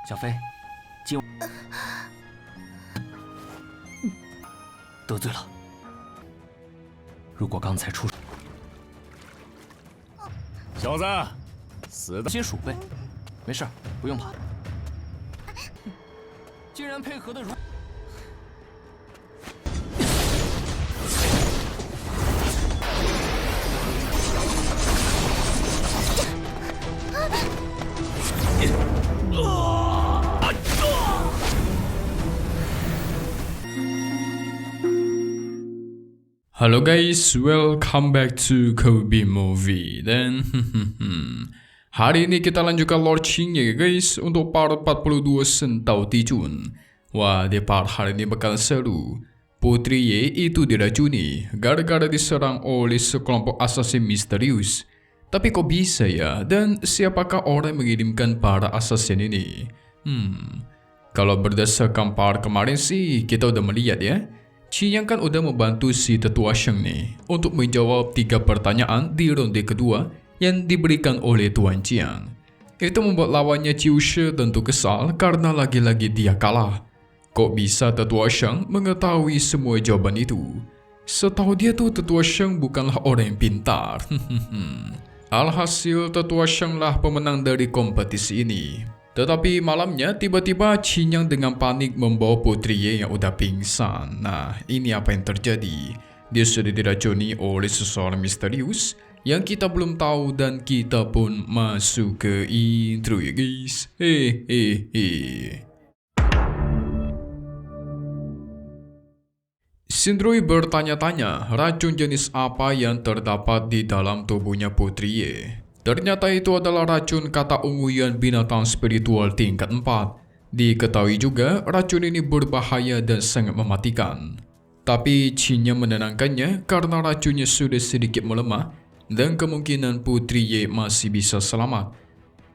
小飞，今晚得罪了。如果刚才出小子，死的些鼠辈，没事，不用怕。竟然配合的如…… Halo guys, welcome back to Kobe Movie. Dan hari ini kita lanjutkan launchingnya guys untuk part 42 Sentau Tijun. Wah, di part hari ini bakal seru. Putri Ye itu diracuni gara-gara diserang oleh sekelompok assassin misterius. Tapi kok bisa ya? Dan siapakah orang yang mengirimkan para assassin ini? Kalau berdasarkan part kemarin sih kita udah melihat ya. Qin Yang kan udah membantu si tetua Sheng nih untuk menjawab 3 pertanyaan di ronde kedua yang diberikan oleh Tuan Jiang. Itu membuat lawannya Qiu Shi tentu kesal karena lagi-lagi dia kalah. Kok bisa tetua Sheng mengetahui semua jawaban itu? Setahu dia tuh tetua Sheng bukanlah orang yang pintar. Alhasil tetua Sheng lah pemenang dari kompetisi ini. Tetapi malamnya tiba-tiba Qin Yang dengan panik membawa Putri Ye yang udah pingsan. Nah, ini apa yang terjadi? Dia sudah diracuni oleh seseorang misterius yang kita belum tahu dan kita pun masuk ke intro ya guys. Sindrui bertanya-tanya racun jenis apa yang terdapat di dalam tubuhnya Putri Ye. Ternyata itu adalah racun kata unguyan binatang spiritual tingkat 4. Diketahui juga racun ini berbahaya dan sangat mematikan. Tapi Qin Yang menenangkannya karena racunnya sudah sedikit melemah dan kemungkinan Putri Ye masih bisa selamat.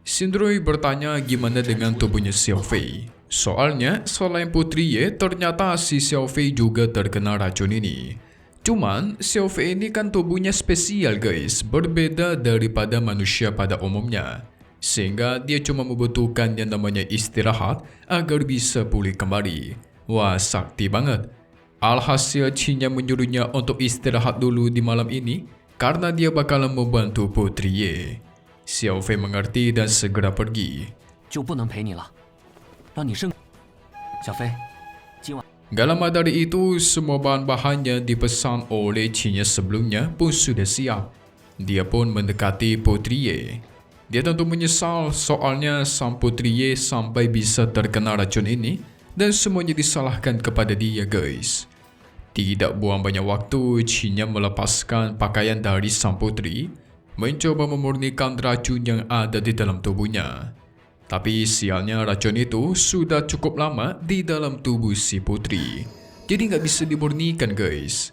Sindrui bertanya gimana dengan tubuhnya Xiao Fei. Soalnya selain Putri Ye ternyata si Xiao Fei juga terkena racun ini. Cuman, Xiao Fei ini kan tubuhnya spesial guys, berbeda daripada manusia pada umumnya. Sehingga dia cuma membutuhkan yang namanya istirahat agar bisa pulih kembali. Wah, sakti banget. Alhasil Qin Yang menyuruhnya untuk istirahat dulu di malam ini karena dia bakalan membantu Putri Ye. Xiao Fei mengerti dan segera pergi. 就不能陪你了，让你剩。小飞，今晚。 Gak lama dari itu, semua bahan-bahan yang dipesan oleh Qin Yang sebelumnya pun sudah siap. Dia pun mendekati Putri Ye. Dia tentu menyesal soalnya sang Putri Ye sampai bisa terkena racun ini dan semuanya disalahkan kepada dia guys. Tidak buang banyak waktu, Qin Yang melepaskan pakaian dari sang putri, mencoba memurnikan racun yang ada di dalam tubuhnya. Tapi sialnya racun itu sudah cukup lama di dalam tubuh si putri. Jadi nggak bisa dimurnikan guys.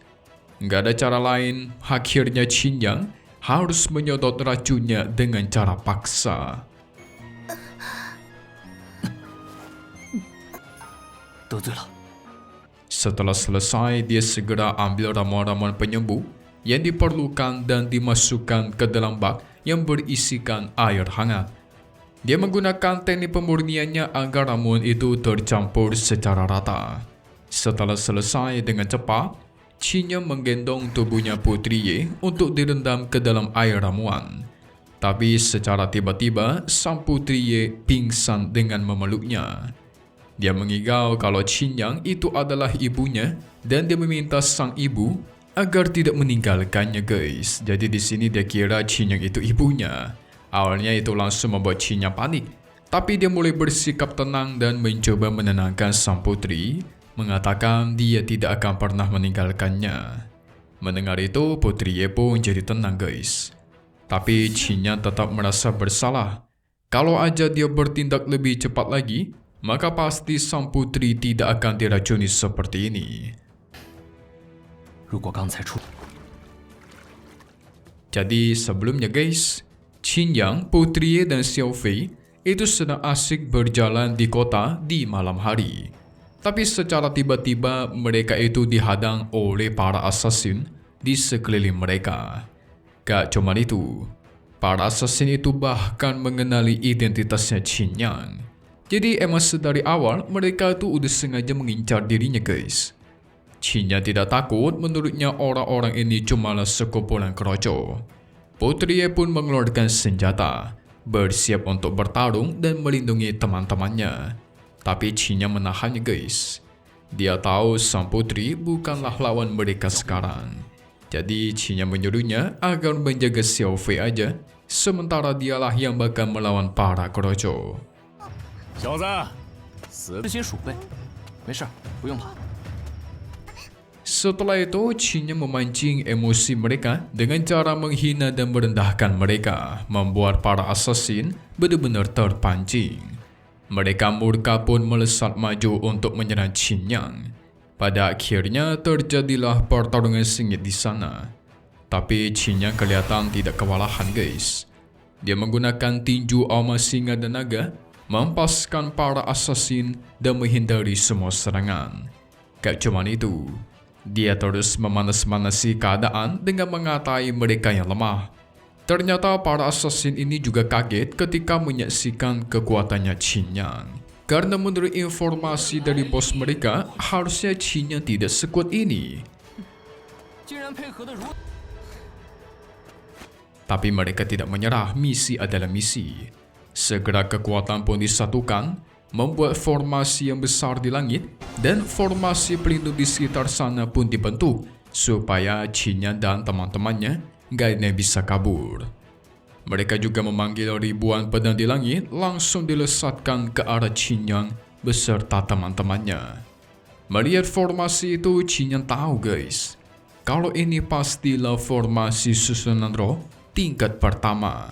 Nggak ada cara lain, akhirnya Qin Yang harus menyedot racunnya dengan cara paksa. 得罪了。 Setelah selesai, dia segera ambil ramuan-ramuan penyembuh yang diperlukan dan dimasukkan ke dalam bak yang berisikan air hangat. Dia menggunakan teknik pemurniannya agar ramuan itu tercampur secara rata. Setelah selesai dengan cepat, Qin Yang menggendong tubuhnya Putri Ye untuk direndam ke dalam air ramuan. Tapi secara tiba-tiba, sang Putri Ye pingsan dengan memeluknya. Dia mengigau kalau Qin Yang itu adalah ibunya dan dia meminta sang ibu agar tidak meninggalkannya guys. Jadi di sini dia kira Qin Yang itu ibunya. Awalnya itu langsung membuat Qin Yang panik, tapi dia mulai bersikap tenang dan mencoba menenangkan sang putri, mengatakan dia tidak akan pernah meninggalkannya. Mendengar itu, Putri Ye pun jadi tenang guys. Tapi Qin Yang tetap merasa bersalah. Kalau aja dia bertindak lebih cepat lagi, maka pasti sang putri tidak akan diracuni seperti ini. 如果刚才出， Jadi sebelumnya guys, Qin Yang, Putri Ye dan Xiao Fei itu sedang asik berjalan di kota di malam hari. Tapi secara tiba-tiba mereka itu dihadang oleh para assassin di sekeliling mereka. Gak cuma itu, para assassin itu bahkan mengenali identitasnya Qin Yang. Jadi emang sedari awal mereka tuh udah sengaja mengincar dirinya guys. Cinya tidak takut, menurutnya orang-orang ini cumalah sekumpulan keroco. Putri pun mengeluarkan senjata, bersiap untuk bertarung dan melindungi teman-temannya. Tapi Cinya menahannya guys. Dia tahu sang putri bukanlah lawan mereka sekarang. Jadi Cinya menyuruhnya agar menjaga Xiao Fei aja, sementara dialah yang bakal melawan para keroco. 小子，死这些鼠辈，没事儿，不用怕。 Setelah itu, Cinya memancing emosi mereka dengan cara menghina dan merendahkan mereka, membuat para assassin benar-benar terpancing. Mereka murka pun melesat maju untuk menyerang Cinyang. Pada akhirnya terjadilah pertarungan sengit di sana. Tapi Cinyang kelihatan tidak kewalahan guys. Dia menggunakan tinju auma singa dan naga, mempaskan para assassin dan menghindari semua serangan. Gak cuman itu, dia terus memanas-manasi keadaan dengan mengatai mereka yang lemah. Ternyata para assassin ini juga kaget ketika menyaksikan kekuatannya Cinyang. Karena menurut informasi dari bos mereka, harusnya Cinyang tidak sekuat ini. Tapi mereka tidak menyerah, misi adalah misi. Segera kekuatan pun disatukan, membuat formasi yang besar di langit dan formasi pelindung di sekitar sana pun dibentuk supaya Cinya dan teman-temannya gak ada yang bisa kabur. Mereka juga memanggil ribuan pedang di langit langsung dilesatkan ke arah Cinyang beserta teman-temannya. Melihat formasi itu, Cinyang tahu guys, kalau ini pastilah formasi susunan roh tingkat pertama.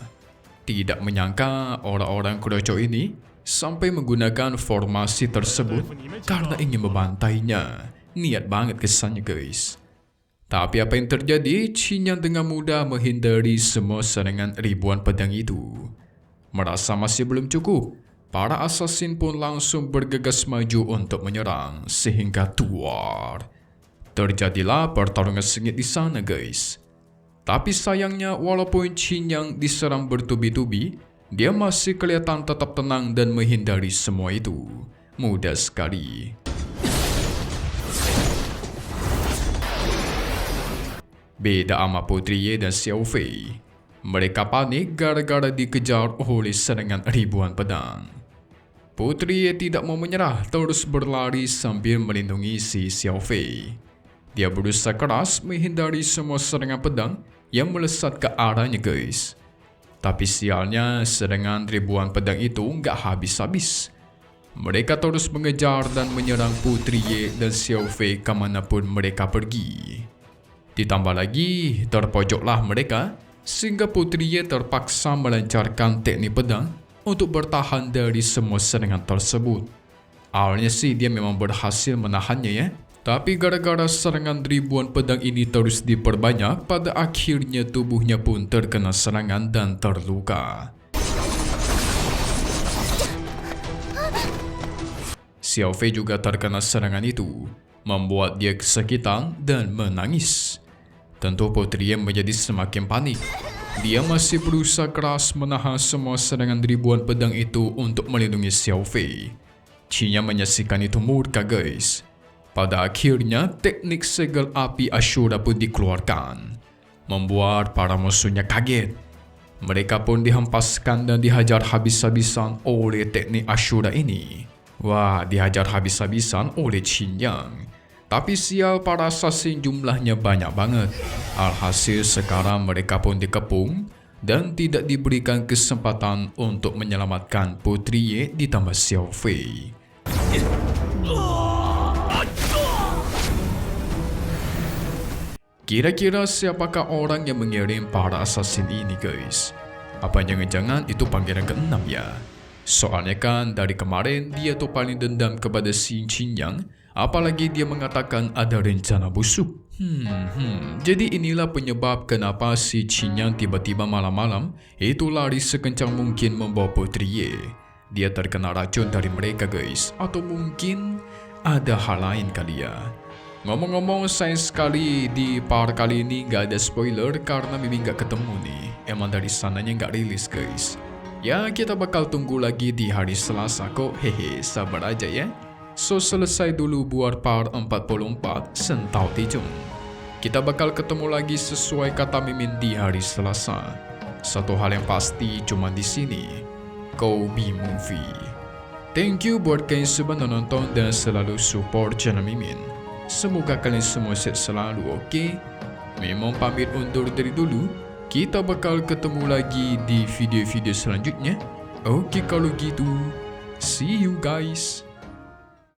Tidak menyangka orang-orang keroco ini sampai menggunakan formasi tersebut karena ingin membantainya. Niat banget kesannya guys. Tapi apa yang terjadi? Cinyang dengan mudah menghindari semua serangan ribuan pedang itu. Merasa masih belum cukup, para assassin pun langsung bergegas maju untuk menyerang sehingga tuar. Terjadilah pertarungan sengit di sana guys. Tapi sayangnya walaupun Cinyang diserang bertubi-tubi, dia masih kelihatan tetap tenang dan menghindari semua itu. Mudah sekali. Beda sama Putri Ye dan Xiao Fei. Mereka panik gara-gara dikejar oleh serangan ribuan pedang. Putri Ye tidak mau menyerah, terus berlari sambil melindungi si Xiao Fei. Dia berusaha keras menghindari semua serangan pedang yang melesat ke arahnya guys. Tapi sialnya serangan ribuan pedang itu nggak habis-habis. Mereka terus mengejar dan menyerang Putri Ye dan Xiao Fei kemanapun mereka pergi. Ditambah lagi, terpojoklah mereka sehingga Putri Ye terpaksa melancarkan teknik pedang untuk bertahan dari semua serangan tersebut. Awalnya sih dia memang berhasil menahannya ya. Tapi gara-gara serangan ribuan pedang ini terus diperbanyak, pada akhirnya tubuhnya pun terkena serangan dan terluka. Xiao Fei juga terkena serangan itu, membuat dia kesakitan dan menangis. Tentu Putri Ye menjadi semakin panik. Dia masih berusaha keras menahan semua serangan ribuan pedang itu untuk melindungi Xiao Fei. Cinya menyaksikan itu murka guys. Pada akhirnya, teknik segel api Ashura pun dikeluarkan, membuat para musuhnya kaget. Mereka pun dihempaskan dan dihajar habis-habisan oleh teknik Ashura ini. Wah, dihajar habis-habisan oleh Cinyang. Tapi sial, para assassin jumlahnya banyak banget. Alhasil sekarang mereka pun dikepung dan tidak diberikan kesempatan untuk menyelamatkan Putri Ye ditambah Xiao Fei. Kira-kira siapakah orang yang mengirim para assassin ini guys? Apa jangan-jangan itu pangeran ke-6 ya? Soalnya kan dari kemarin dia tuh paling dendam kepada si Cinyang, apalagi dia mengatakan ada rencana busuk. Jadi inilah penyebab kenapa si Cinyang tiba-tiba malam-malam itu lari sekencang mungkin membawa Putri Ye. Dia terkena racun dari mereka guys, atau mungkin ada hal lain kali ya. Ngomong-ngomong, sayang sekali di part kali ini gak ada spoiler karena Mimi gak ketemu nih. Emang dari sananya gak rilis guys. Ya kita bakal tunggu lagi di hari Selasa kok, hehe, sabar aja ya. So selesai dulu buat part 44 Sentau Tijung. Kita bakal ketemu lagi sesuai kata Mimin di hari Selasa. Satu hal yang pasti cuma di sini, Kobe Movie. Thank you buat kalian semua nonton dan selalu support channel Mimin. Semoga kalian semua sehat selalu, oke? Memang pamit undur diri dulu. Kita bakal ketemu lagi di video-video selanjutnya. Oke kalau gitu, see you guys.